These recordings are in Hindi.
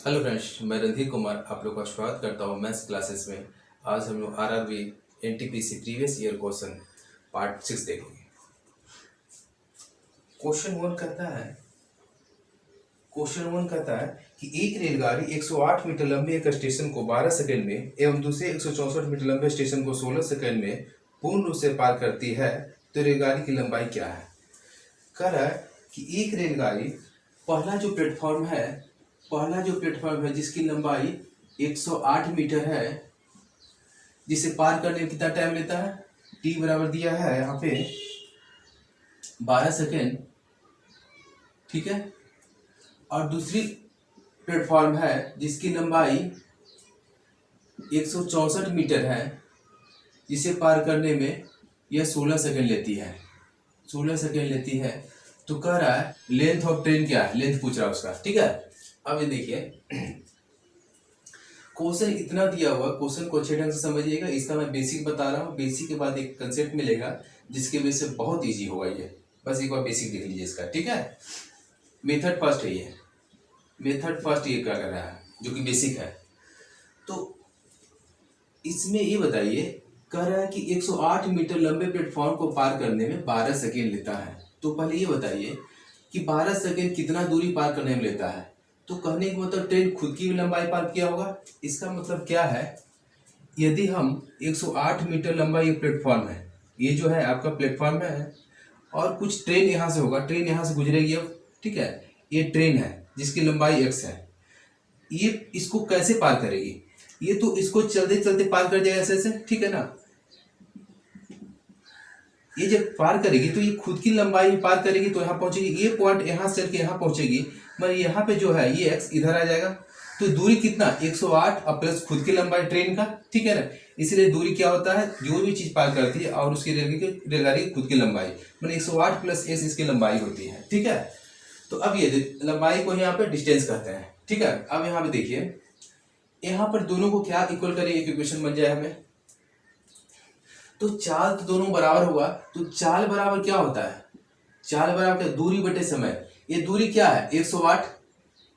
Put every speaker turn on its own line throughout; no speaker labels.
हेलो फ्रेंड्स, मैं रणधीर कुमार आप लोग का स्वागत करता हूँ मैथ्स क्लासेस में। आज हम लोग RRB NTPC previous year question part 6 देखेंगे। क्वेश्चन वन कहता है कि एक रेलगाड़ी 108 मीटर लंबे एक स्टेशन को 12 सेकंड में एवं दूसरे 164 मीटर लंबे स्टेशन को 16 सेकंड में पूर्ण रूप से पार करती है, तो रेलगाड़ी की लंबाई क्या है। कह रहा है कि एक रेलगाड़ी पहला जो प्लेटफॉर्म है जिसकी लंबाई 108 मीटर है, जिसे पार करने में कितना टाइम लेता है। टी बराबर दिया है यहाँ पे 12 सेकेंड, ठीक है। और दूसरी प्लेटफॉर्म है जिसकी लंबाई 164 मीटर है, जिसे पार करने में यह 16 सेकेंड लेती है। तो कह रहा है लेंथ ऑफ ट्रेन क्या है, लेंथ पूछ रहा है उसका, ठीक है। अब ये देखिए क्वेश्चन इतना दिया हुआ, क्वेश्चन को अच्छे ढंग से समझिएगा। इसका मैं बेसिक बता रहा हूँ, बेसिक के बाद एक कंसेप्ट मिलेगा जिसके वजह से बहुत इजी होगा ये। बस एक बार बेसिक देख लीजिए इसका, ठीक है। मेथड फर्स्ट ये क्या कर रहा है जो कि बेसिक है। तो इसमें ये बताइए, कह रहा है कि 108 मीटर लंबे प्लेटफॉर्म को पार करने में 12 सेकेंड लेता है। तो पहले ये बताइए कि 12 सेकेंड कितना दूरी पार करने में लेता है। तो कहने का मतलब ट्रेन खुद की लंबाई पार किया होगा। इसका मतलब क्या है, यदि हम 108 मीटर लंबा ये प्लेटफॉर्म है, ये जो है आपका प्लेटफॉर्म है, और कुछ ट्रेन यहाँ से होगा, ट्रेन यहाँ से गुजरेगी अब, ठीक है। ये ट्रेन है जिसकी लंबाई x है, ये इसको कैसे पार करेगी। ये तो इसको चलते चलते पार कर जाएगा ऐसे, ठीक है ना। ये जब पार करेगी तो ये खुद की लंबाई पार करेगी, तो यहाँ पहुंचेगी, ये पॉइंट यहाँ से चल के यहाँ पहुंचेगी, मगर यहाँ पे जो है ये x इधर आ जाएगा। तो दूरी कितना 108 और प्लस खुद की लंबाई ट्रेन का, ठीक है ना। इसलिए दूरी क्या होता है, जो भी चीज पार करती है और उसकी रेलगाड़ी की खुद की लंबाई, मतलब 108 प्लस s इसकी लंबाई होती है, ठीक है। तो अब ये लंबाई को यहाँ पे डिस्टेंस कहते हैं, ठीक है। अब यहाँ पे देखिए, यहाँ पर दोनों को क्या इक्वल करें, एक इक्वेशन बन जाए हमें। तो चाल तो दोनों बराबर होगा, तो चाल बराबर क्या होता है, चाल बराबर क्या, दूरी बटे समय। ये दूरी क्या है 108,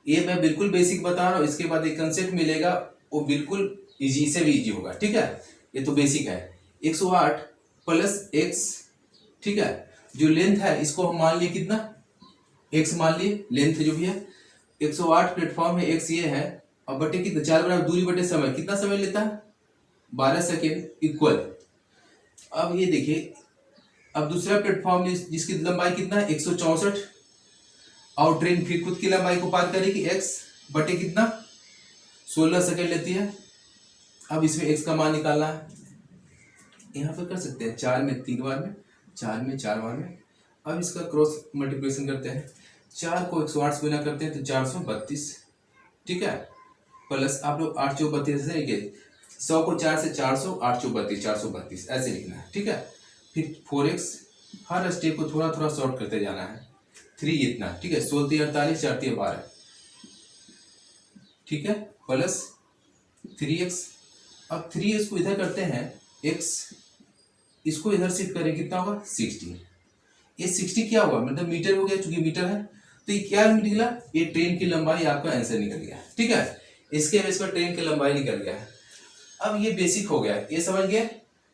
ये मैं बिल्कुल बेसिक बता रहा हूँ। इसके बाद एक कंसेप्ट मिलेगा, वो बिल्कुल इजी से भी इजी होगा, ठीक है। ये तो बेसिक है, 108 प्लस x, ठीक है। जो लेंथ है इसको हम मान लिए कितना, x मान लिए, लेंथ जो भी है 108 प्लेटफॉर्म है, x ये है, और बटे कितना, चाल बराबर दूरी बटे समय, कितना समय लेता है 12 सेकेंड इक्वल। अब ये देखिए, अब दूसरा प्लेटफॉर्म जिसकी लंबाई कितना है 164, और ट्रेन फिर खुद की लंबाई को पार करेगी x बटे कितना 16 सेकेंड लेती है। अब इसमें x का मान निकालना है, यहाँ पे कर सकते हैं 4 में 3 बार में, 4 में 4 बार में। अब इसका क्रॉस मल्टीप्लिकेशन करते हैं, 4 को 108 से गुना करते हैं तो 432, ठीक है। प्लस आप लोग 8 चौक 32 से 100 को 4 से 400, 8 चौक 32, 432 ऐसे लिखना है, ठीक है। फिर 4x, हर स्टेप को थोड़ा थोड़ा शॉर्ट करते जाना है, 3 इतना, ठीक है। 16 48, 4 12, ठीक है, प्लस 3x। अब 3x को इधर करते हैं, x इसको इधर शिफ्ट करें, कितना होगा 60। ये 60 क्या हुआ, मतलब मीटर हो गया, चूंकि मीटर है तो ये क्या निकला, ये ट्रेन की लंबाई आपका आंसर निकल गया, ठीक है। इसके बेस पर ट्रेन की लंबाई निकल गया है। अब ये बेसिक हो गया, ये समझ गए।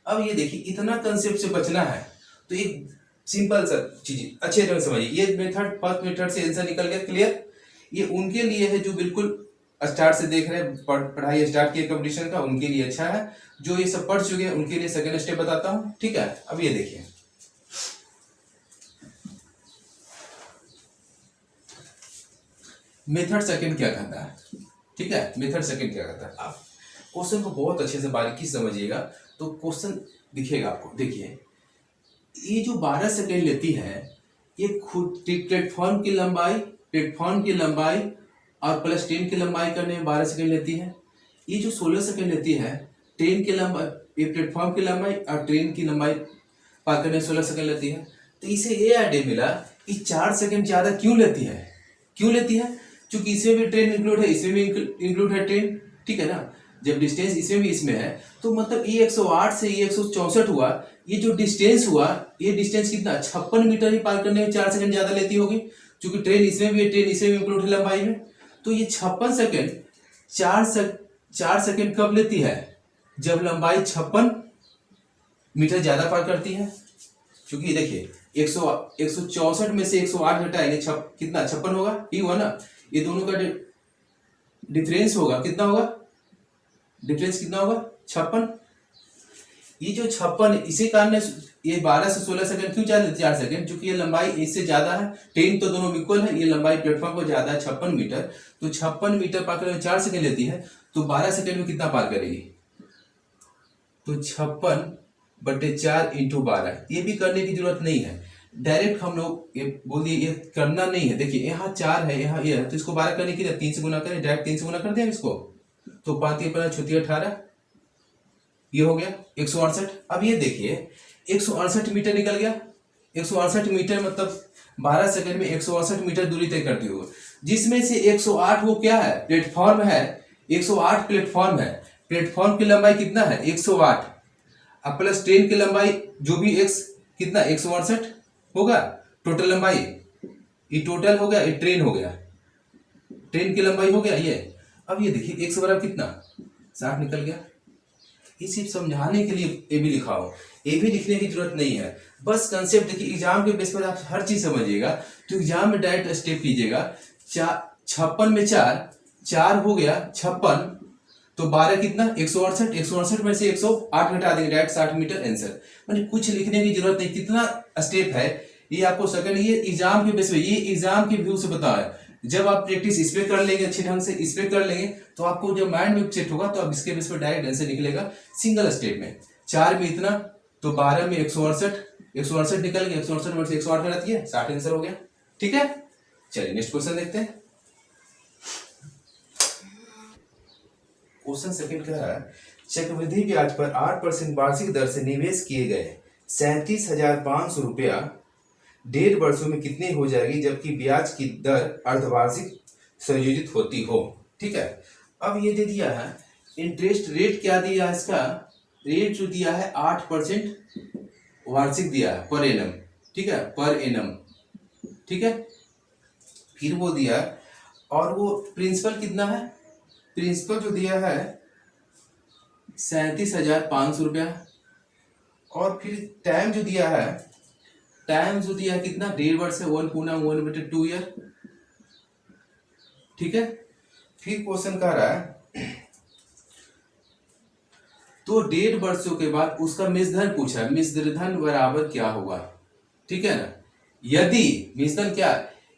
अब ये देखिए, इतना कंसेप्ट से बचना है तो एक सिंपल सा चीज अच्छे ढंग से समझिए। ये मेथड, फर्स्ट मेथड से आंसर निकल गया, क्लियर। ये उनके लिए है जो बिल्कुल स्टार्ट से देख रहे हैं, पढ़ाई स्टार्ट किए कंपटीशन का, उनके लिए अच्छा है। जो ये सब पढ़ चुके हैं उनके लिए सेकंड स्टेप बताता हूँ, ठीक है। अब ये देखिए, मेथड सेकंड क्या कहता है, ठीक है। मेथड सेकंड क्या कहता है, आप क्वेश्चन को बहुत अच्छे से बारीकी से समझिएगा तो क्वेश्चन दिखेगा आपको। देखिए, ये जो 12 सेकेंड लेती है, ये खुद प्लेटफॉर्म की लंबाई और प्लस ट्रेन की लंबाई करने में 12 सेकेंड लेती है। ये जो 16 सेकेंड लेती है, ट्रेन की लंबाई, ये प्लेटफॉर्म की लंबाई और ट्रेन की लंबाई पार करने में 16 सेकेंड लेती है। तो इसे ये आइडिया मिला कि 4 सेकेंड ज़्यादा क्यों लेती है, क्योंकि इसमें भी ट्रेन इंक्लूड है, इसमें भी इंक्लूड है ट्रेन, ठीक है ना। जब डिस्टेंस इसमें भी इसमें है तो मतलब ये 108 से ये 164 हुआ, ये जो डिस्टेंस हुआ, ये डिस्टेंस कितना 56 मीटर ही पार करने में 4 सेकंड ज्यादा लेती होगी, क्योंकि ट्रेन इसमें भी है, ट्रेन इसमें भी इंक्लूड है लंबाई में। तो ये 56 सेकेंड 4 सेकेंड कब लेती है? जब लंबाई 56 मीटर ज्यादा पार करती है। क्योंकि देखिए 164 में से 108 घटाएंगे कितना 56 होगा, ये हुआ ना। ये दोनों का डिफरेंस होगा, कितना होगा डिफरेंस, कितना होगा 56। ये जो 56 इसी कारण ये 12 से 16 सेकंड क्यों ज्यादा 4 सेकंड, क्योंकि ये लंबाई इससे ज्यादा है। ट्रेन तो दोनों इक्वल है, ये लंबाई प्लेटफॉर्म को ज्यादा है 56 मीटर, तो 56 मीटर पार करने में 4 सेकंड लेती है, तो 12 सेकंड में कितना पार करेगी? तो 56/4 × 12। ये भी करने की जरूरत नहीं है, डायरेक्ट हम लोग ये बोल दिए, ये करना नहीं है। देखिए यहाँ 4 है, यहाँ ये है, तो इसको 12 करने के लिए 3 से गुना करें, डायरेक्ट 3 से गुना कर दें इसको, तो 5×3=18, ये हो गया 168। अब ये देखिए 168 मीटर निकल गया। 168 मीटर मतलब 12 सेकंड में 168 मीटर दूरी तय करती होगा, जिसमें से 108 वो क्या है? प्लेटफॉर्म है। 108 प्लेटफॉर्म है। प्लेटफॉर्म की लंबाई कितना है? 108, अब प्लस ट्रेन की लंबाई जो भी x कितना 168 होगा टोटल लंबाई, ये टोटल हो गया, ये ट्रेन हो गया, ट्रेन की लंबाई हो गया ये। अब ये देखिए x बराबर कितना 60 निकल गया। ये सिर्फ समझाने के लिए ए भी लिखा हो, ए भी लिखने की जरूरत नहीं है, बस कंसेप्ट देखिए। एग्जाम के बेस पर आप हर चीज समझिएगा, तो एग्जाम में डायरेक्ट स्टेप कीजिएगा। 56 में 4 हो गया 56, तो 12 कितना 168, 168 में से 108 घटा देंगे, डायरेक्ट 60 मीटर आंसर। मतलब कुछ लिखने की जरूरत नहीं, कितना स्टेप है ये आपको सेकंड, ये एग्जाम के बेस पे, ये एग्जाम के व्यू से बता है। जब आप प्रैक्टिस इस पे कर लेंगे, अच्छे ढंग से इस पे कर लेंगे, तो आपको जब माइंड में सेट होगा, तो आप इसके बेस पर डायरेक्ट आंसर निकलेगा सिंगल स्टेप में। 4 में इतना, तो 12 में 168 निकल गया, 168 में से 108 घटाती है, 60 आंसर हो गया। ठीक है, चलिए नेक्स्ट क्वेश्चन देखते हैं। क्वेश्चन सेकंड कह रहा है, चक्रवृद्धि ब्याज पर 8% वार्षिक दर से निवेश किए गए 37,500 रुपया 1.5 वर्षों में कितनी हो जाएगी, जबकि ब्याज की दर अर्धवार्षिक संयोजित होती हो। ठीक है, अब ये दे दिया है इंटरेस्ट रेट, क्या दिया है इसका रेट, जो दिया है 8% वार्षिक दिया है पर एनम। ठीक है, पर एनम। ठीक है, फिर वो दिया, और वो प्रिंसिपल कितना है, प्रिंसिपल जो दिया है 37,500 रुपया, और फिर टाइम जो दिया है, टाइम जो दिया है कितना 1.5 वर्ष है, 1/2 ईयर। ठीक है, फिर क्वेश्चन कह रहा है, तो 1.5 वर्षों के बाद उसका मिश्रधन पूछा है, मिश्रधन बराबर क्या होगा। ठीक है ना, यदि मिश्रधन क्या,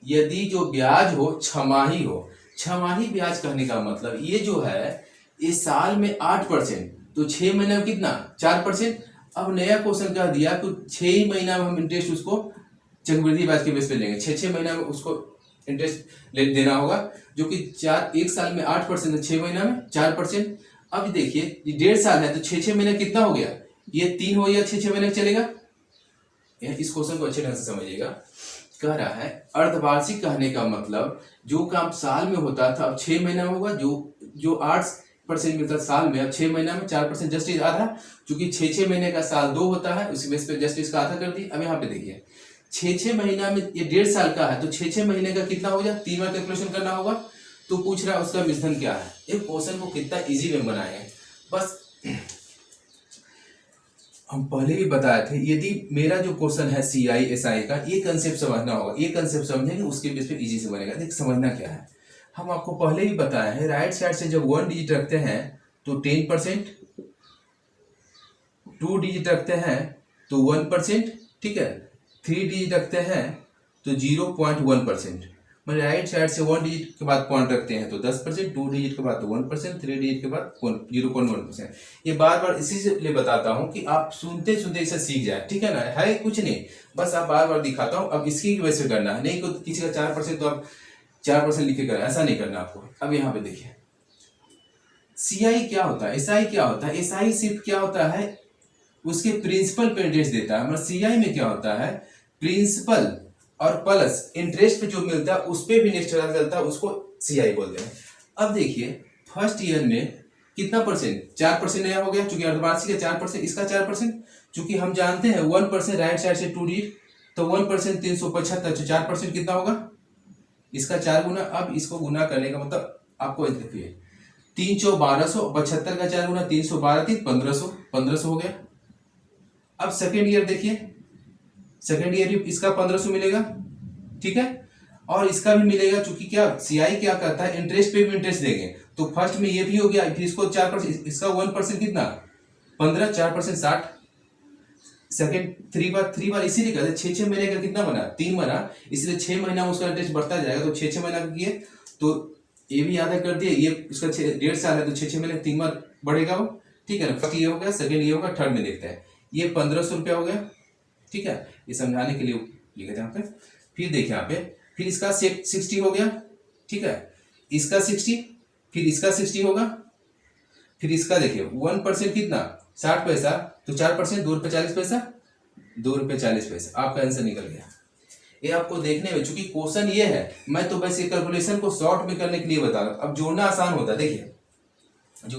यदि जो ब्याज हो छमाही हो, छमाही ब्याज कहने का मतलब ये जो है, इस साल में 8%, तो 6 महीने में कितना 4%। अब नया क्वेश्चन कह दिया कि 6 महीना में हम इंटरेस्ट उसको चक्रवृद्धि ब्याज के बेस पे लेंगे, 6 महीना में उसको इंटरेस्ट देना होगा, जो कि 1 साल में 8%, 6 महीना में 4%। अब देखिए 1.5 साल है, तो 6 महीने कितना हो गया, ये 3 हो गया, 6 महीने चलेगा। इस क्वेश्चन को अच्छे ढंग से समझिएगा। कह रहा है अर्धवार्षिक कहने का मतलब जो काम साल में होता था अब 6 महीना में होगा, जो 8% मिलता साल में, अब 6 महीना में 4%, जस्ट आधा, क्योंकि 6 महीने का साल 2 होता है, उसी बेस पे जस्ट इसका आधा कर दी। अब यहाँ पे देखिए 6 महीना में, ये 1.5 साल का है, तो 6 महीने का कितना हो जाए, 3 बार कैलकुलेशन करना होगा। तो पूछ रहा है उसका मिश्रधन क्या है। एक क्वेश्चन को कितना इजी में बनाए हैं, बस हम पहले भी बताए थे, यदि मेरा जो क्वेश्चन है CI SI का, ये कंसेप्ट समझना होगा, ये कंसेप्ट समझेंगे उसके बेस पे इजी से बनेगा। देख समझना क्या है, हम आपको पहले ही बताया है, राइट साइड से जब 1 डिजिट रखते हैं तो 10%, 2 डिजिट रखते हैं तो 1%, ठीक है, 3 डिजिट रखते हैं तो 0.1%। मतलब राइट साइड से 1 डिजिट के बाद पॉइंट रखते हैं तो 10%, 2 डिजिट के बाद तो 1%, 3 डिजिट के बाद 0.1%। ये बार बार इसी से लिए बताता हूँ कि आप सुनते सुनते इसे सीख जाए। ठीक है ना, है कुछ नहीं, बस आप बार बार दिखाता हूँ। अब इसकी वजह से करना है, नहीं तो किसी का 4% तो आप 4% लिख के करना, ऐसा नहीं करना आपको। अब यहाँ पे देखिए CI क्या होता है, SI क्या होता है। SI सिर्फ क्या होता है, उसके प्रिंसिपल पे इंटरेस्ट देता है। मतलब CI में क्या होता है, प्रिंसिपल और प्लस इंटरेस्ट पे जो मिलता है उस पे भी नेक्स्ट चलता है, उसको CI बोलते हैं। अब देखिए फर्स्ट ईयर में कितना परसेंट, 4% नया हो गया, चूंकि अर्धवार्षिक है 4%, इसका 4%, चूंकि हम जानते हैं 1% राइट साइड से 2 डिजिट, तो 1% 375, तो 4% कितना होगा इसका 4 गुना, अब इसको गुना करने का मतलब आपको देखिए 3 चौ 1200, 72 का 4 गुना 312, 3 1500, 1500 हो गया। अब सेकेंड ईयर देखिए, सेकेंड ईयर इसका 1500 मिलेगा, ठीक है, और इसका भी मिलेगा, चूंकि क्या सीआई क्या करता है, इंटरेस्ट पे भी इंटरेस्ट देंगे, तो फर्स्ट में ये भी हो गया, फिर इसको 4%, इसका 1% कितना 15, 4% 60, सेकेंड 3 बार इसीलिए कहते 6 महीने का कितना बना 3 बना, इसलिए 6 महीना में उसका इंटरेस्ट बढ़ता जाएगा, तो 6 महीना किए तो ये भी आधा कर दिए, ये इसका 1.5 साल है तो 6 महीने 3 बार बढ़ेगा वो, ठीक है ना। फर्स्ट ये हो गया, सेकेंड ये होगा, थर्ड में देखते हैं, ये 1500 रुपया हो गया, ठीक है, ये समझाने के लिए लिखा यहाँ पे। फिर देखिए यहाँ पे, फिर इसका 60 हो गया, ठीक है, इसका 60, फिर इसका 60 होगा, फिर इसका देखिए 1% कितना 60 पैसा, तो 4% 2 रुपये 40 पैसा, 2 रुपये 40 पैसा, आपका आंसर निकल गया। ये आपको देखने में, चूंकि क्वेश्चन ये है, मैं तो बस ये कैलकुलेशन को शॉर्ट में करने के लिए बता रहा हूँ, अब जोड़ना आसान होता है। देखिए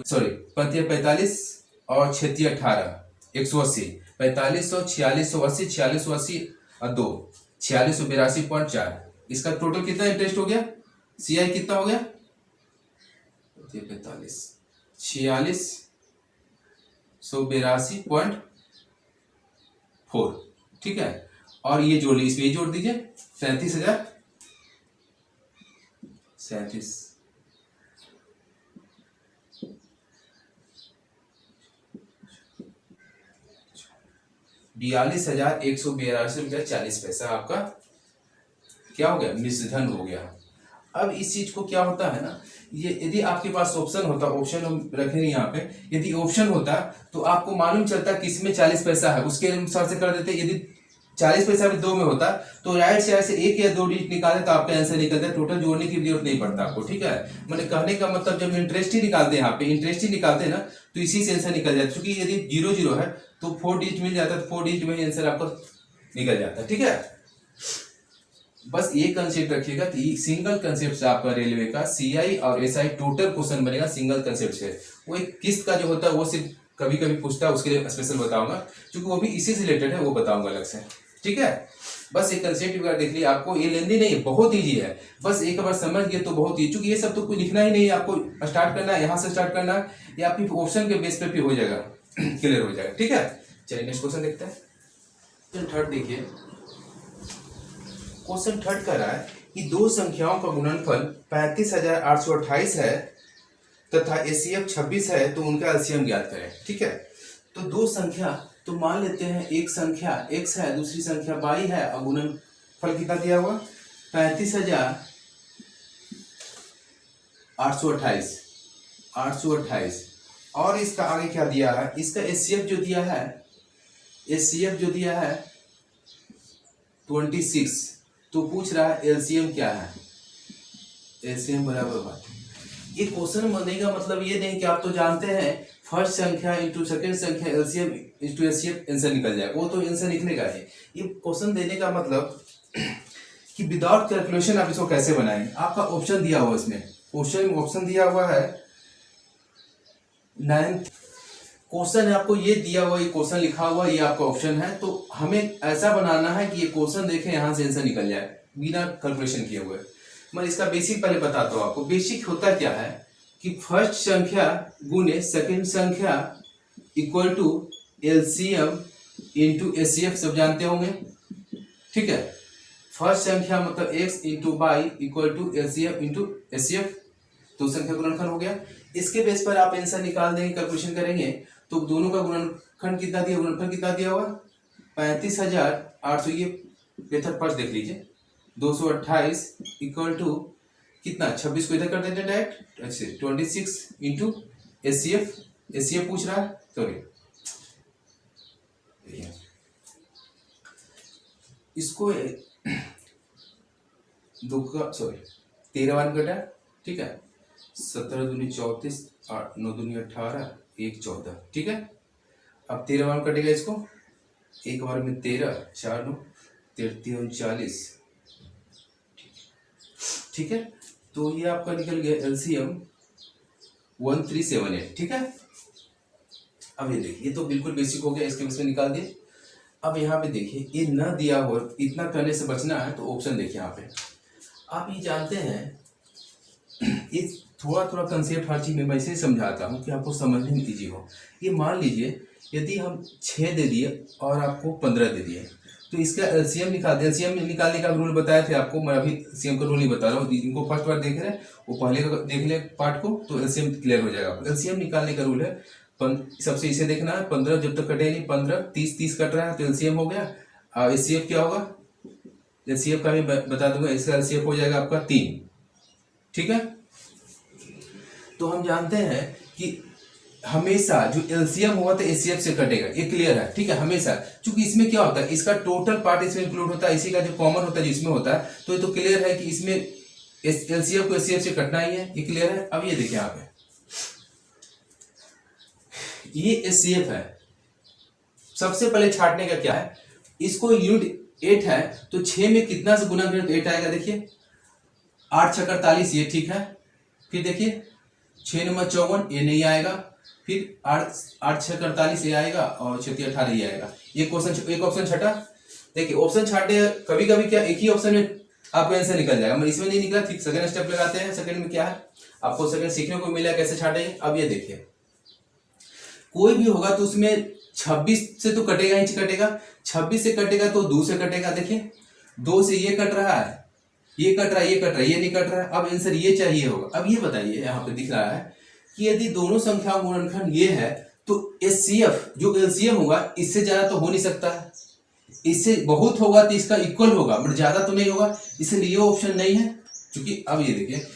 सॉरी 45 और 36 18 180, 4500 4680 4680 और 2 4682.4, इसका टोटल कितना इंटरेस्ट हो गया, सीआई कितना हो गया 45 4682.4, ठीक है, और ये जोड़ लीजिए, इसमें जोड़ दीजिए 37,000 42,182.40 आपका क्या हो गया, मिश्रधन हो गया। अब इस चीज को क्या होता है ना, ये यदि आपके पास ऑप्शन होता, ऑप्शन हम रखेंगे यहाँ पे, यदि ऑप्शन होता तो आपको मालूम चलता किसमें 40 पैसा है, उसके अनुसार से कर देते। यदि 40 पैसा भी 2 में होता तो राइट साइड से 1 या 2 डिजिट निकाले तो आपका आंसर निकलता है, टोटल जोड़ने की जरूरत नहीं पड़ता आपको, ठीक है। मैंने कहने का मतलब जब इंटरेस्ट ही निकालते हैं, यहाँ पे इंटरेस्ट ही निकालते हैं ना, तो इसी से आंसर निकल जाता है, क्योंकि यदि 0 है तो 4 डिजिट मिल जाता है, तो 4 डिजिट में ही आंसर आपको निकल जाता है, ठीक है। बस ये कंसेप्ट रखिएगा कि सिंगल कंसेप्ट से आपका रेलवे का सीआई और एसआई टोटल क्वेश्चन बनेगा सिंगल कंसेप्ट से। वो एक किस्त का जो होता है वो सिर्फ कभी कभी पूछता है, उसके लिए स्पेशल बताऊंगा, क्योंकि वो भी इसी से रिलेटेड है, वो बताऊंगा अलग से, ठीक है। बस एक कंसेप्ट वगैरह देख लिया, आपको ये लेंदी नहीं है, बहुत ईजी है, बस एक बार समझ गए तो बहुत ही, क्योंकि ये सब तो कुछ लिखना ही नहीं है, आपको स्टार्ट करना है, यहाँ से स्टार्ट करना है, या आपकी ऑप्शन के बेस पे भी हो जाएगा, क्लियर हो जाएगा, ठीक है। चलिए नेक्स्ट क्वेश्चन देखते हैं। थर्ड देखिए, क्वेश्चन थर्ड कर रहा है कि दो संख्याओं का गुणनफल 35,828 है तथा एसीएफ 26 है, तो उनका एलसीएम ज्ञात करें, ठीक है। तो दो संख्या, तो मान लेते हैं एक संख्या x है, दूसरी संख्या y है, और गुणनफल कितना दिया हुआ 35,828, और इसका आगे क्या दिया है, इसका एसीएफ जो दिया है 26, तो पूछ रहा है एलसीएम क्या है, एलसीएम बराबर बात। ये क्वेश्चन बनने का मतलब ये नहीं कि आप तो जानते हैं फर्स्ट संख्या इंटू सेकेंड संख्या एलसीएम इंटू एचसीएफ आंसर निकल जाए, वो तो आंसर निकलेगा ही। ये क्वेश्चन देने का मतलब कि विदाउट कैलकुलेशन आप इसको कैसे बनाएंगे। आपका ऑप्शन दिया हुआ, इसमें ऑप्शन दिया हुआ है 9th क्वेश्चन है, आपको ये दिया हुआ, ये क्वेश्चन लिखा हुआ, ये आपका ऑप्शन है, तो हमें ऐसा बनाना है कि ये क्वेश्चन देखें यहाँ से आंसर निकल जाए बिना कैलकुलेशन किए हुए। मैं इसका बेसिक पहले बताता हूँ आपको। बेसिक होता क्या है कि फर्स्ट संख्या गुने सेकंड संख्या equal to LCM into HCF, सब जानते होंगे, ठीक है। फर्स्ट संख्या मतलब x into Y equal to LCM into HCF, तो संख्या गुणनखंड हो गया। इसके बेस पर आप आंसर निकाल देंगे, कैलकुलेशन करेंगे, तो दोनों का गुणनखंड कितना दिया, गुणनफल कितना दिया हुआ 35,800, ये मेथड फर्स्ट देख लीजिए, 228 इक्वल टू कितना 26 को इधर कर देते हैं डायरेक्ट, अच्छा 26 इंटू एचसीएफ पूछ रहा है, सॉरी इसको 13 वन कटा, ठीक है, 17 दूनी 34, 9 दूनी 18, 1 14, ठीक है। अब 13 वन कटेगा, इसको एक बार में 13, 4 9 33 39, ठीक है। तो ये आपका निकल गया एलसीएम 1378, ठीक है। अब ये देखिए, ये तो बिल्कुल बेसिक हो गया, इसके में निकाल दिए। अब यहाँ पे देखिए, ये न दिया हो, इतना करने से बचना है, तो ऑप्शन देखिए यहाँ पे, आप ये जानते हैं, इस थोड़ा थोड़ा कंसेप्ट हर चीज में मैं इसे समझाता हूँ कि आपको समझने में ईजी हो। ये मान लीजिए यदि हम 6 दे दिए और आपको 15 दे दिए, तो इसका एलसीएम निकाल दे। एलसीएम निकालने का रूल बताए थे आपको, मैं अभी एलसीएम का रूल नहीं बता रहा हूँ। इनको फर्स्ट बार देख रहे हैं, वो पहले का देख ले पार्ट को, तो एलसीएम क्लियर हो जाएगा। एलसीएम निकालने का रूल है, सबसे इसे देखना है 15 जब तक कटे नहीं, 15 30 30 कट रहा है तो एलसीएम हो गया। और एचसीएफ क्या होगा, एचसीएफ का मैं बता दूंगा, इसका एलसीएफ हो जाएगा आपका 3। ठीक है, तो हम जानते हैं कि हमेशा जो एलसीएम हुआ तो एचसीएफ से कटेगा, ये क्लियर है। ठीक है, हमेशा, क्योंकि इसमें क्या होता है, इसका टोटल पार्ट इसमें इंक्लूड होता है, इसी का जो कॉमन होता है जिसमें होता है, तो ये तो क्लियर है कि इसमें एलसीएम को एचसीएफ से कटना ही है, ये क्लियर है। अब ये देखिए यहाँ पे ये एचसीएफ है, सबसे पहले छांटने का क्या है, इसको यूनिट 8 है तो 6 में कितना से गुना करें तो 8 आएगा। देखिए 8 6 48, ये ठीक है। फिर देखिए 6 नंबर 54, ये नहीं आएगा। फिर 8 6 48 ये आएगा और 6 18 ये आएगा। ये क्वेश्चन, एक ऑप्शन छटा। देखिए ऑप्शन छाटे कभी कभी क्या एक ही ऑप्शन में आपका आंसर निकल जाएगा, मैं इसमें नहीं निकला। ठीक, सेकंड स्टेप लगाते हैं। सेकंड में क्या है, आपको सेकंड सीखने को मिला कैसे छाटेंगे। अब ये देखिए कोई भी होगा तो उसमें 26 से तो कटेगा ही कटेगा, 26 से कटेगा तो 2 से कटेगा। देखिए 2 से ये कट रहा है, ये कट रहा है, ये कट रहा है, ये नहीं कट रहा है। अब आंसर ये चाहिए होगा। अब ये बताइए, यहाँ पे दिख रहा है कि यदि दोनों संख्याओं का गुणनखंड ये है तो एचसीएफ जो एलसीएम होगा इससे ज्यादा तो हो नहीं सकता है, इससे बहुत होगा तो इसका इक्वल होगा बट ज्यादा तो नहीं होगा, इसलिए ये ऑप्शन नहीं है। क्योंकि अब ये देखिए,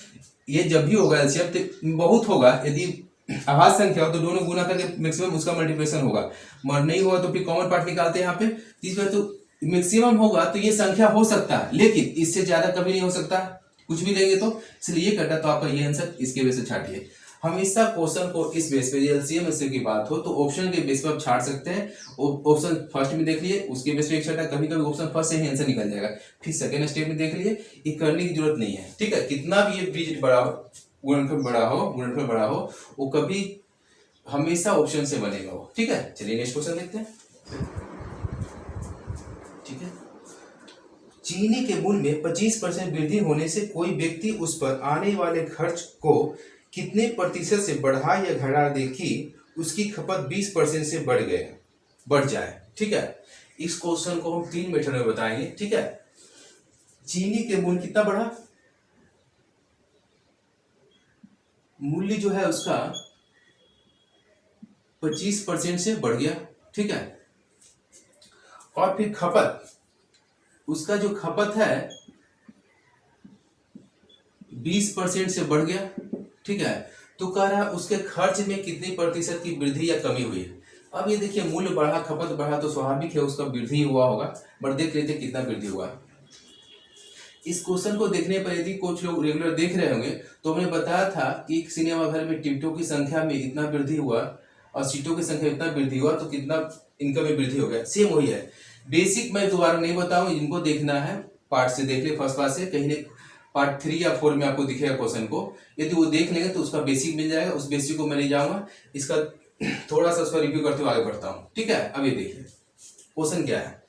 ये जब भी होगा एलसीएम तो बहुत होगा, यदि आभाज्य संख्या हो तो दोनों गुना करके मैक्सिमम उसका मल्टीप्लिकेशन होगा, मगर नहीं होगा तो फिर कॉमन पार्ट निकालते हैं यहाँ पे। इस बार तो मैक्सिमम होगा तो ये संख्या हो सकता है, लेकिन इससे ज्यादा कभी नहीं हो सकता कुछ भी लेंगे तो, इसलिए ये कटा। तो आपका ये आंसर इसके बेस से छाटिए। हमेशा क्वेश्चन को इस बेस पे एलसीएम एचसीएफ की बात हो तो ऑप्शन के बेस पे आप छाट सकते हैं। ऑप्शन फर्स्ट में देख लिए, उसके बेस पे एक छटा, कभी कभी ऑप्शन फर्स्ट से ही आंसर निकल जाएगा। फिर सेकंड स्टेप में देख लिए, ये करने की जरूरत नहीं है। ठीक है, कितना भी ये बीज बड़ा हो, गुणनखंड बड़ा हो, वो कभी हमेशा ऑप्शन से बनेगा वो। ठीक है, चलिए नेक्स्ट क्वेश्चन देखते हैं। ठीक है, चीनी के मूल्य में 25% वृद्धि होने से कोई व्यक्ति उस पर आने वाले खर्च को कितने प्रतिशत से बढ़ा या घटा दे कि उसकी खपत 20% से बढ़ जाए। ठीक है, इस क्वेश्चन को हम 3 मेथड में बताएंगे। ठीक है, चीनी के मूल्य कितना बढ़ा, मूल्य जो है उसका 25% से बढ़ गया। ठीक है, और फिर खपत, उसका जो खपत है 20% से बढ़ गया। ठीक है, तो कह रहा है उसके खर्च में कितनी प्रतिशत की वृद्धि या कमी हुई है। अब ये देखिए मूल्य बढ़ा, खपत बढ़ा तो स्वाभाविक है उसका वृद्धि हुआ होगा, बट देख लेते कितना वृद्धि हुआ। इस क्वेश्चन को देखने पर यदि कुछ लोग रेगुलर देख रहे होंगे तो हमने बताया था कि सिनेमा घर में टिकटों की संख्या में इतना वृद्धि हुआ और सीटों की संख्या इतना वृद्धि हुआ तो कितना इनकम में वृद्धि हो गया। सेम वही है, बेसिक मैं दोबारा नहीं बताऊं, इनको देखना है पार्ट से देख ले, फर्स्ट पार्ट से, कहीं पार्ट 3 या 4 में आपको दिखेगा क्वेश्चन को, यदि वो देख लेंगे तो उसका बेसिक मिल जाएगा। उस बेसिक को मैं नहीं जाऊंगा, इसका थोड़ा सा उसका रिव्यू करते हुए आगे बढ़ता हूँ। ठीक है, अब ये देखिए क्वेश्चन क्या है,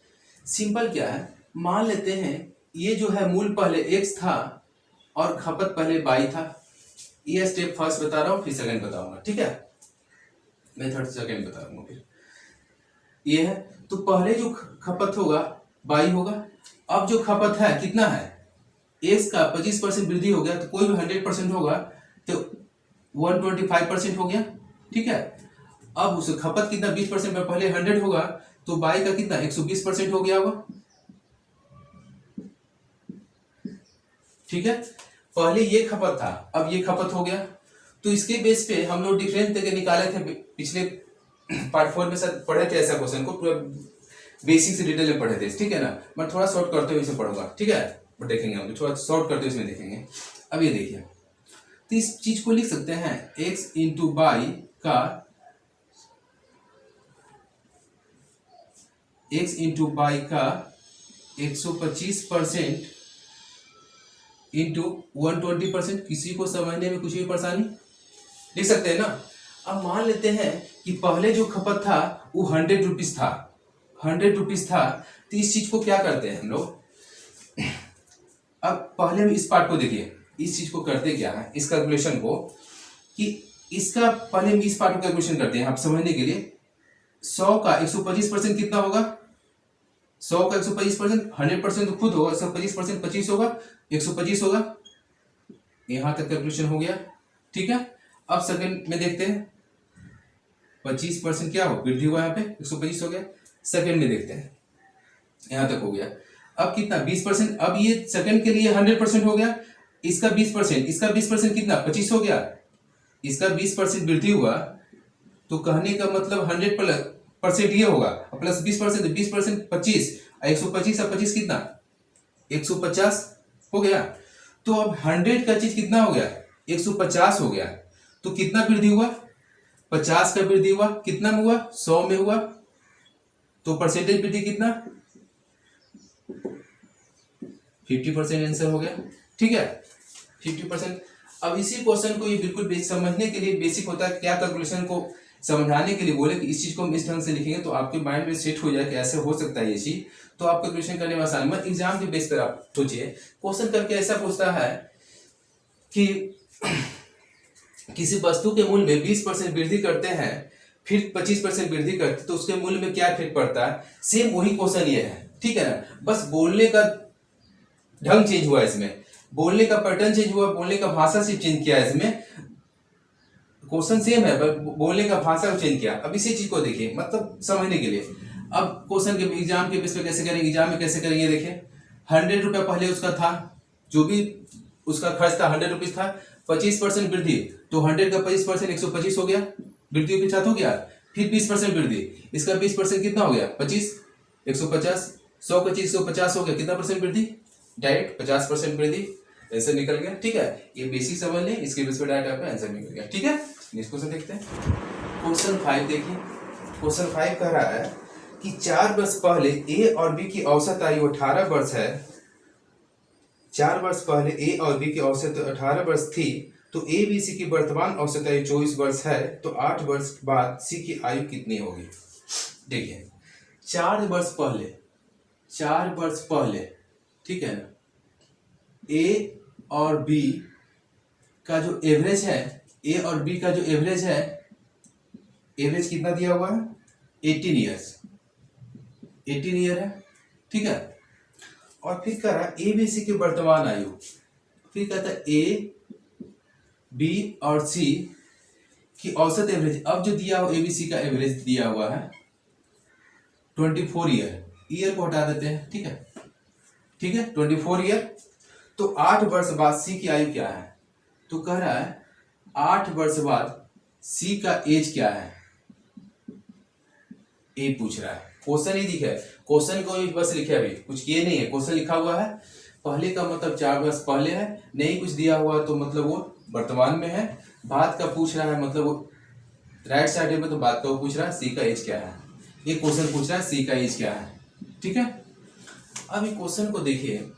सिंपल क्या है, मान लेते हैं ये जो है मूल पहले x था और खपत पहले y था। ये स्टेप फर्स्ट बता रहा हूँ, फिर सेकंड बताऊंगा। ठीक है, मैं थर्ड सेकंड बताऊंगा। फिर ये है तो पहले जो खपत होगा y होगा। अब जो खपत है कितना है, x का 25% वृद्धि हो गया तो कोई भी 100% होगा तो 125% हो गया। ठीक है, अब उस खपत कितना 20% में पहले 100 होगा तो y का कितना 120% हो गया होगा। ठीक है, पहले ये खपत था, अब ये खपत हो गया, तो इसके बेस पे हम लोग डिफरेंस देके निकाले थे। पिछले पार्ट 4 में सर पढ़े थे ऐसा क्वेश्चन को, पूरा बेसिक से डिटेल में पढ़े थे। ठीक है ना, मैं थोड़ा शॉर्ट करते हुए इसे पढ़ूंगा। ठीक है, बट देखेंगे हम थोड़ा शॉर्ट करते हुए इसमें देखेंगे। अब ये देखिए, तो इस चीज को लिख सकते हैं x इंटू बाई का x इंटू बाई का 125% इंटू 120%। किसी को समझने में कुछ भी परेशानी, लिख सकते हैं ना। अब मान लेते हैं कि पहले जो खपत था वो 100 रुपीज था, 100 रुपीज था, तो इस चीज को क्या करते हैं हम लोग, अब पहले हम इस पार्ट को देखिए, इस चीज को करते क्या है, इस कैलकुलेशन को, कि इसका पहले हम इस पार्ट को कैलकुलेशन करते हैं आप समझने के लिए। 100 का 125% कितना होगा, 100 का 125%, 100% तो खुद होगा, 125% 25 होगा, 125 होगा। यहां तक कैलकुलेशन हो गया, ठीक है। अब सेकंड में देखते हैं, 25% क्या हो, वृद्धि हुआ, यहाँ पे 125 हो गया। सेकंड में देखते हैं, यहां तक हो गया। अब कितना, 20%। अब ये सेकंड के लिए 100% हो गया, इसका 20%, इसका 20% कितना, 25 हो गया। इसका 20% वृद्धि हुआ, तो कहने का मतलब 100% ये होगा, प्लस 20%, 20% 25, 125 और 25 कितना, 150 हो गया। तो अब 100 का चीज कितना हो गया, 150 हो गया। तो कितना वृद्धि हुआ, 50 का वृद्धि हुआ, कितना में हुआ, 100 में हुआ। तो परसेंटेज वृद्धि कितना, 50% आंसर हो गया, ठीक है, 50%। अब इसी क्वेश्चन को ये बिल्कुल समझने के लिए बेसिक होता है, क्या कैलकुलेशन को समझाने के लिए बोले कि इस चीज को हम इस ढंग से लिखेंगे तो आपके माइंड में सेट हो जाए कि ऐसे हो सकता है ये चीज, तो आप कैलकुलेशन करने में आसान। मत एग्जाम के बेस पर आप सोचिए, क्वेश्चन करके ऐसा पूछता है कि किसी वस्तु के मूल्य में 20% वृद्धि करते हैं, फिर 25% वृद्धि करते, तो उसके मूल्य में क्या इफेक्ट पड़ता है। सेम वही क्वेश्चन ये है, ठीक है ना, बस बोलने का ढंग चेंज हुआ, इसमें बोलने का पैटर्न चेंज हुआ, बोलने का भाषा सिर्फ चेंज किया है, इसमें क्वेश्चन सेम है, बोलने का भाषा चेंज किया। अब इसी चीज को देखिए, मतलब समझने के लिए। अब क्वेश्चन के एग्जाम के बेस पे कैसे करेंगे, एग्जाम में कैसे करेंगे, देखिए 100 रुपया पहले उसका था, जो भी उसका खर्च था 100 रुपीज था, 25% वृद्धि, तो 100 का 25% 125 हो गया, वृद्धि के साथ हो गया। फिर 20% वृद्धि, इसका 20% कितना हो गया, 25, 150, 100 का चीज 150 हो गया, कितना परसेंट वृद्धि, डायरेक्ट 50% वृद्धि, आंसर निकल गया, ठीक है। ये बेसिक समझ लें, इसके बेस पर डायरेक्ट आपका आंसर निकल गया, ठीक है। नेक्स्ट क्वेश्चन देखते हैं, क्वेश्चन 5 देखिए। क्वेश्चन 5 कह रहा है कि 4 वर्ष पहले ए और बी की औसत आयु 18 वर्ष है। 4 वर्ष पहले ए और बी की औसत 18 वर्ष थी, तो ए बी सी की वर्तमान औसत आयु 24 वर्ष है, तो 8 वर्ष बाद सी की आयु कितनी होगी। देखिए 4 वर्ष पहले, 4 वर्ष पहले, ठीक है ना, ए और बी का जो एवरेज है, ए और बी का जो एवरेज है, एवरेज कितना दिया हुआ है, 18 ईयर्स, 18 ईयर है, ठीक है। और फिर कह रहा है ए बी सी की वर्तमान आयु, फिर कहता है ए बी और सी की औसत एवरेज। अब जो दिया हुआ ए बी सी का एवरेज दिया हुआ है 24 ईयर, ईयर को हटा देते हैं, ठीक है, ठीक है, 24 ईयर। तो 8 वर्ष बाद सी की आयु क्या है, तो कह रहा है 8 वर्ष बाद सी का एज क्या है, ए पूछ रहा है। क्वेश्चन ही दिखा है, क्वेश्चन को बस लिखे, अभी कुछ किए नहीं है, क्वेश्चन लिखा हुआ है, पहले का मतलब 4 वर्ष पहले है, नहीं कुछ दिया हुआ तो मतलब वो वर्तमान में है, बाद का पूछ रहा है, मतलब वो राइट साइड में, तो बाद का वो पूछ रहा है सी का एज क्या है, ये क्वेश्चन पूछ रहा है सी का एज क्या है, ठीक है। अब ये क्वेश्चन को देखिए,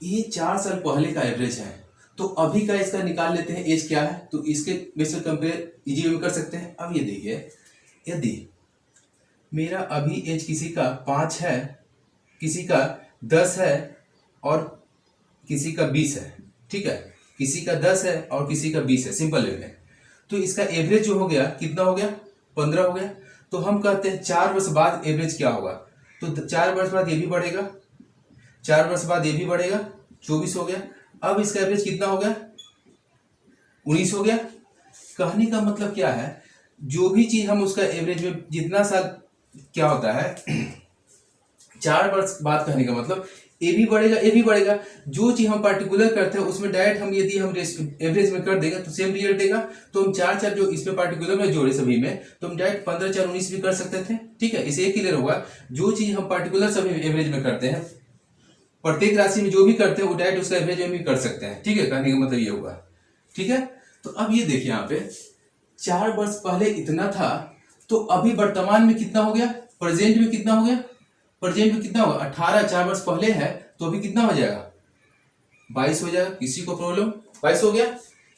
ये 4 साल पहले का एवरेज है, तो अभी का इसका निकाल लेते हैं एज क्या है, तो इसके में से कंपेयर इजी वे में कर सकते हैं। अब ये देखिए, यदि मेरा अभी एज किसी का 5 है, किसी का 10 है और किसी का 20 है, ठीक है, किसी का 10 है और किसी का 20 है, सिंपल वे में, तो इसका एवरेज जो हो गया कितना हो गया, 15 हो गया। तो हम कहते हैं 4 वर्ष बाद एवरेज क्या होगा, तो 4 वर्ष बाद ये भी बढ़ेगा, 4 वर्ष बाद ये भी बढ़ेगा, 24 हो गया। अब इसका एवरेज कितना हो गया, 19 हो गया। कहने का मतलब क्या है, जो भी चीज हम उसका एवरेज में जितना साल क्या होता है 4 वर्ष बाद, कहने का मतलब ए भी बढ़ेगा, ए भी बढ़ेगा। जो चीज हम पार्टिकुलर करते हैं उसमें डायरेक्ट हम यदि हम एवरेज में कर देगा तो सेम रिजल्ट देगा। तो हम 4 जो इसमें पार्टिकुलर में जोड़े सभी में, तो हम डायरेक्ट 15 4 19 भी कर सकते थे, ठीक है। इसे क्लियर होगा, जो चीज हम पार्टिकुलर सभी एवरेज में करते हैं, प्रत्येक राशि में जो भी करते हैं वो डायरेक्ट उसका एवरेज में भी कर सकते हैं, ठीक है, कहने का मतलब ये होगा, ठीक है। तो अब ये देखिए यहाँ पे 4 वर्ष पहले इतना था, तो अभी वर्तमान में कितना हो गया, प्रेजेंट में कितना हो गया, प्रेजेंट में कितना होगा, 18, 4 वर्ष पहले है तो अभी कितना हो जाएगा, 22 हो जाएगा। किसी को प्रॉब्लम, 22 हो गया,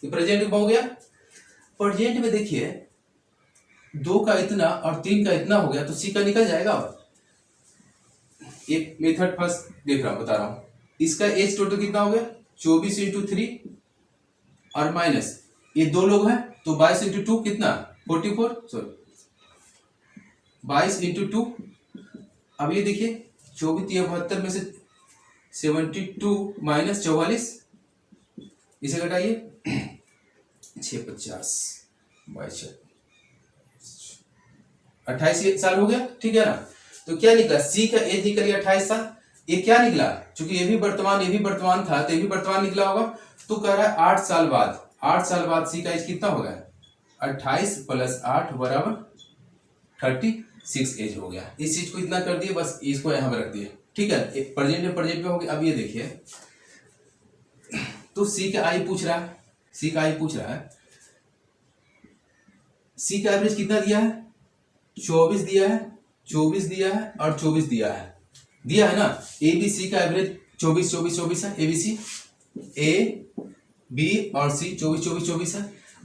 ये प्रेजेंट में हो गया। प्रेजेंट में देखिए 2 का इतना और 3 का इतना हो गया, तो सी का निकल जाएगा। एक मेथड फर्स्ट देख रहा हूं, बता रहा हूं। इसका एज टोटल कितना हो गया 24 इंटू 3 और माइनस ये 2 लोग हैं तो 22 इंटू 2 कितना 44, सॉरी 22 इंटू 2। अब ये देखिए 24 72 में से 72 माइनस 44, इसे घटाइए 650 22 28 साल हो गया, ठीक है ना। तो क्या निकला सी का एज निकल गया 28 साल। ये क्या निकला, चूंकि ये भी वर्तमान था तो ये भी वर्तमान निकला होगा। तो कह रहा है 8 साल बाद, 8 साल बाद सी का एज कितना होगा 28 प्लस 8 बराबर 36 एज हो गया। इस चीज को इतना कर दिए, बस इसको यहां पर रख दिए, ठीक है। प्रेजेंट पे हो गया। अब ये देखिए तो सी का आई पूछ रहा है, सी का एवरेज कितना दिया है 24 दिया है, 24 दिया है और 24 दिया है ना। ए बी सी का एवरेज 24 24 24 है। एबीसी ए बी और सी 24 24 24 है।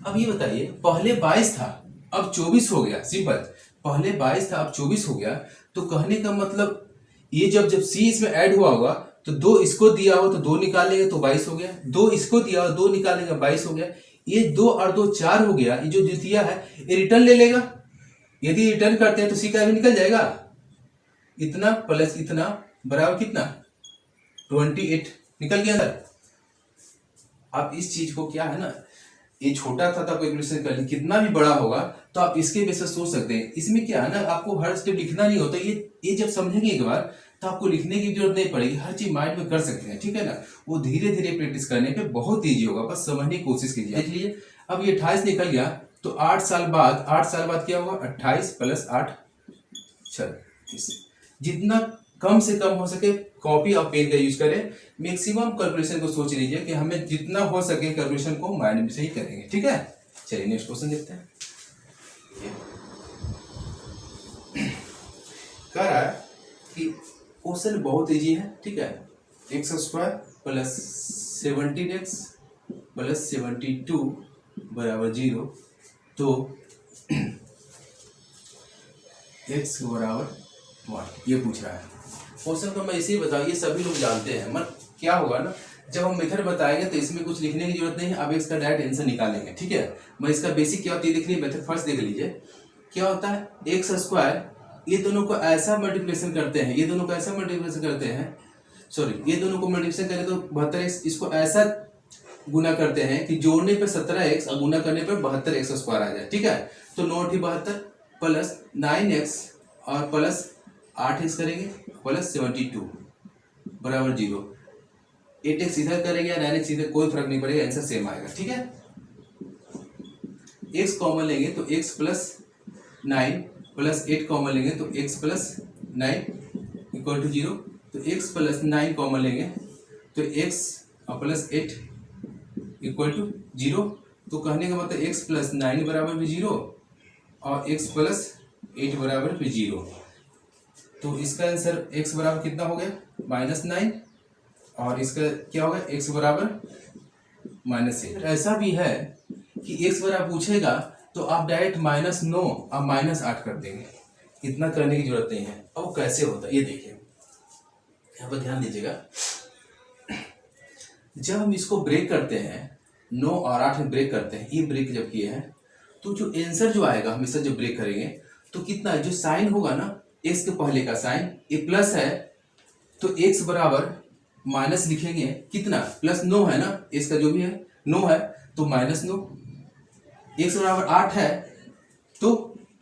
अब ये बताइए पहले 22 था अब 24 हो गया, सिंपल। पहले 22 था अब 24 हो गया। तो कहने का मतलब ये जब सी इसमें ऐड हुआ होगा तो 2 इसको दिया हो तो 2 निकालेंगे तो 22 हो गया, 2 इसको दिया हो 2 निकालेंगे 22 हो गया। ये 2 और 2 4 हो गया। ये जो द्वितीय है ये रिटर्न ले लेगा। यदि रिटर्न करते हैं तो सी का भी निकल जाएगा। इतना प्लस इतना बराबर कितना 28 निकल गया अंदर। आप इस चीज को क्या है ना, ये छोटा था तो कैलकुलेशन कर ली, कितना भी बड़ा होगा तो आप इसके बेसिस सोच सकते हैं। इसमें क्या है ना, आपको हर स्टेप लिखना नहीं होता। ये जब समझेंगे एक बार तो आपको लिखने की जरूरत नहीं पड़ेगी, हर चीज माइंड में कर सकते हैं, ठीक है ना। वो धीरे धीरे प्रैक्टिस करने पे बहुत ईजी होगा, बस समझने की कोशिश कीजिए। देख लीजिए अब ये 28 निकल गया तो 8 साल बाद क्या होगा 28 प्लस 8 36। जितना कम से कम हो सके कॉपी और पेन का यूज करें। मैक्सिमम कैलकुलेशन को सोच लीजिए कि हमें जितना हो सके कैलकुलेशन को माइंड में से ही करेंगे, ठीक है। चलिए नेक्स्ट क्वेश्चन देखते हैं। कह रहा है कि क्वेश्चन बहुत इजी है, ठीक है। X square plus 17x plus 72 बराबर 0। तो x बराबर 1 ये पूछ रहा है। क्वेश्चन को मैं इसे बताऊँ, ये सभी लोग जानते हैं। मतलब क्या होगा ना, जब हम मेथड बताएंगे तो इसमें कुछ लिखने की जरूरत नहीं है। अब इसका डायरेक्ट आंसर निकालेंगे, ठीक है। मैं इसका बेसिक क्या होता है देख लीजिए, मेथड फर्स्ट देख लीजिए। क्या होता है एक्स स्क्वायर, ये दोनों को ऐसा मल्टीप्लिकेशन करते हैं, ये दोनों को ऐसा मल्टीप्लिकेशन करते हैं, सॉरी ये दोनों को मल्टीप्लिकेशन करें तो 72x, इसको ऐसा गुना करते हैं कि जोड़ने पे 17x और गुना करने पे 72x स्क्वायर आ जाए, ठीक है। तो 9 72 प्लस 9x और प्लस 8x करेंगे प्लस 72 बराबर 0। 8x इधर करेंगे या 9x इधर, कोई फर्क नहीं पड़ेगा, आंसर सेम आएगा, ठीक है। x कॉमन लेंगे तो x प्लस 9 प्लस 8 कॉमन लेंगे तो x प्लस 9 इक्वल टू 0। तो x प्लस 9 कॉमन लेंगे तो x और प्लस 8 इक्वल टू 0। तो कहने का मतलब x प्लस 9 बराबर भी 0 और x प्लस 8 बराबर भी 0। तो इसका आंसर x बराबर कितना हो गया -9 और इसका क्या होगा x बराबर -8। ऐसा भी है कि x बराबर पूछेगा तो आप डायरेक्ट -9 और -8 कर देंगे, इतना करने की जरूरत नहीं है। अब वो कैसे होता है ये देखिए, यहाँ पर ध्यान दीजिएगा। जब हम इसको ब्रेक करते हैं 9 और 8 में ब्रेक करते हैं, ये ब्रेक जब किए हैं तो जो आंसर जो आएगा हमेशा जब ब्रेक करेंगे तो कितना जो साइन होगा ना, x के पहले का साइन ये प्लस है तो x बराबर माइनस लिखेंगे, कितना +9 है ना, x का जो भी है 9 है तो -9। x बराबर 8 है तो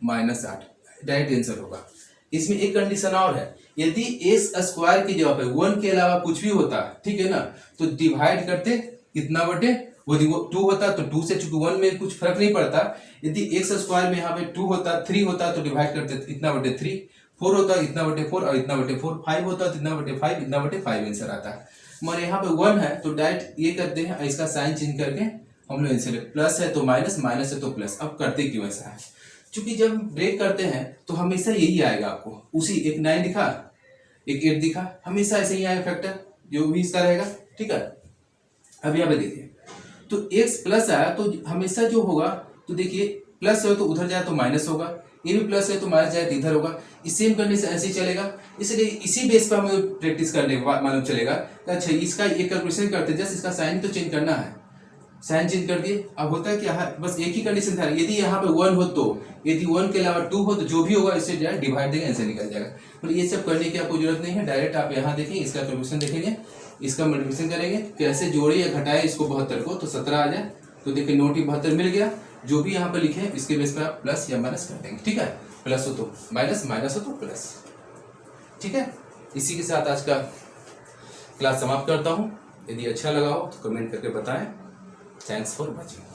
-8 डायरेक्ट आंसर होगा। इसमें एक कंडीशन और है, यदि x स्क्वायर की जगह पे 1 के अलावा कुछ भी होता है, ठीक है ना, तो डिवाइड करते कितना बटे वो 2 होता तो 2 से, चूंकि 1 में कुछ फर्क नहीं पड़ता। यदि x स्क्वायर में यहाँ पे 2 होता 3 होता तो डिवाइड करते इतना बटे 3, 4 होता इतना बटे 4 और इतना बटे 4, 5 होता तो इतना बटे 5, इतना बटे 5 आंसर आता है। मगर यहाँ पे 1 है तो डायरेक्ट ये करते हैं, इसका साइन चेंज करके हम लोग आंसर, प्लस है तो माइनस, माइनस है तो प्लस। अब करते क्यों ऐसा है, क्योंकि जब ब्रेक करते हैं तो हमेशा यही आएगा आपको, उसी एक 9 दिखा एक 8 दिखा, हमेशा ऐसे ही आएगा फैक्टर जो भी इसका रहेगा, ठीक है। अब यहाँ पे देखिए तो x प्लस आया तो हमेशा जो होगा तो देखिए प्लस हो तो उधर जाए तो माइनस होगा, ये भी प्लस है तो माइनस जाए तो इधर होगा। इस सेम कंडीशन ऐसे ही चलेगा। इसलिए इसी बेस पर हमें प्रैक्टिस करने के बाद मालूम चलेगा अच्छा इसका ये कैलकुलेशन करते जस्ट इसका साइन तो चेंज करना है, साइन चेंज कर दिए। अब होता है क्या है, बस एक ही कंडीशन था, यदि यहाँ पे 1 हो तो, यदि 1 के अलावा 2 हो तो जो भी होगा इससे डायरेक्ट डिवाइड देंगे, ऐसे निकल जाएगा। मतलब ये सब करने की आपको जरूरत नहीं है, डायरेक्ट आप यहाँ देखेंगे इसका कैलकुलेशन देखेंगे, इसका मल्टीप्लिकेशन करेंगे, कैसे जोड़े या घटाए इसको 72 को, तो 17 आ जाए तो देखिए 9 × 72 मिल गया। जो भी यहाँ पर लिखे हैं इसके बेस पर आप प्लस या माइनस कर देंगे, ठीक है। प्लस हो तो माइनस, माइनस हो तो प्लस, ठीक है। इसी के साथ आज का क्लास समाप्त करता हूँ। यदि अच्छा लगा हो तो कमेंट करके बताएं। Thanks for watching.